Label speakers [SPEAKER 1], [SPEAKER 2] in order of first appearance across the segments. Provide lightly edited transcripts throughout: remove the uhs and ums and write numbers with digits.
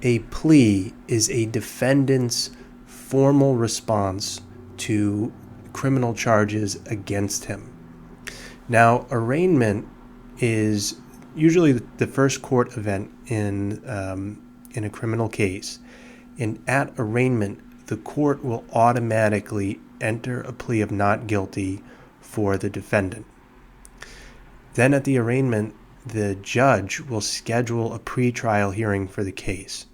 [SPEAKER 1] A plea is a defendant's formal response to criminal charges against him. Now, arraignment is usually the first court event in a criminal case. And at arraignment, the court will automatically enter a plea of not guilty for the defendant. Then at the arraignment, the judge will schedule a pretrial hearing for the case.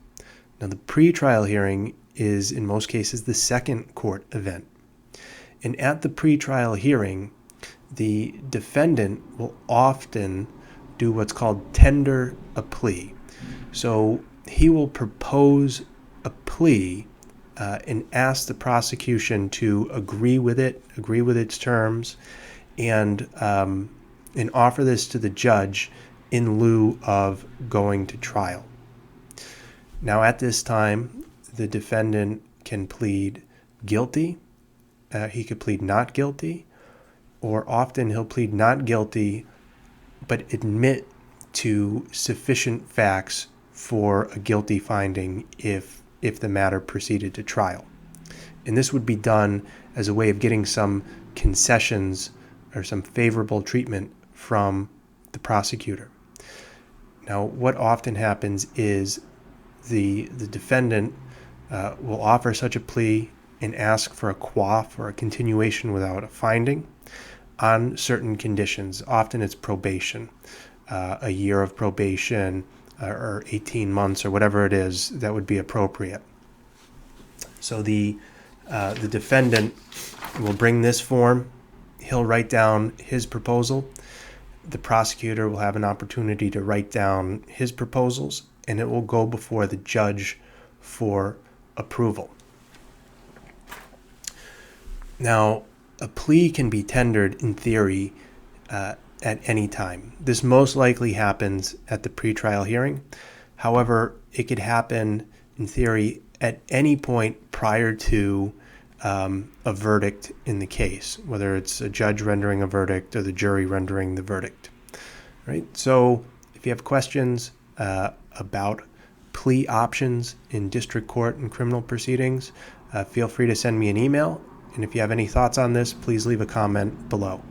[SPEAKER 1] Now, the pretrial hearing is, in most cases, the second court event. And at the pretrial hearing, the defendant will often do what's called tender a plea. So he will propose a plea and ask the prosecution to agree with its terms, and offer this to the judge in lieu of going to trial. Now, at this time, the defendant can plead guilty. He could plead not guilty, or often he'll plead not guilty but admit to sufficient facts for a guilty finding if the matter proceeded to trial. And this would be done as a way of getting some concessions or some favorable treatment from the prosecutor. Now, what often happens is the defendant will offer such a plea and ask for a quaff or a continuation without a finding on certain conditions. Often it's probation, a year of probation, or 18 months, or whatever it is that would be appropriate. So the defendant will bring this form. He'll write down his proposal. The prosecutor will have an opportunity to write down his proposals, and it will go before the judge for approval. Now, a plea can be tendered in theory at any time. This most likely happens at the pretrial hearing. However, it could happen in theory at any point prior to a verdict in the case, whether it's a judge rendering a verdict or the jury rendering the verdict. Right? So if you have questions about plea options in district court and criminal proceedings, feel free to send me an email. And if you have any thoughts on this, please leave a comment below.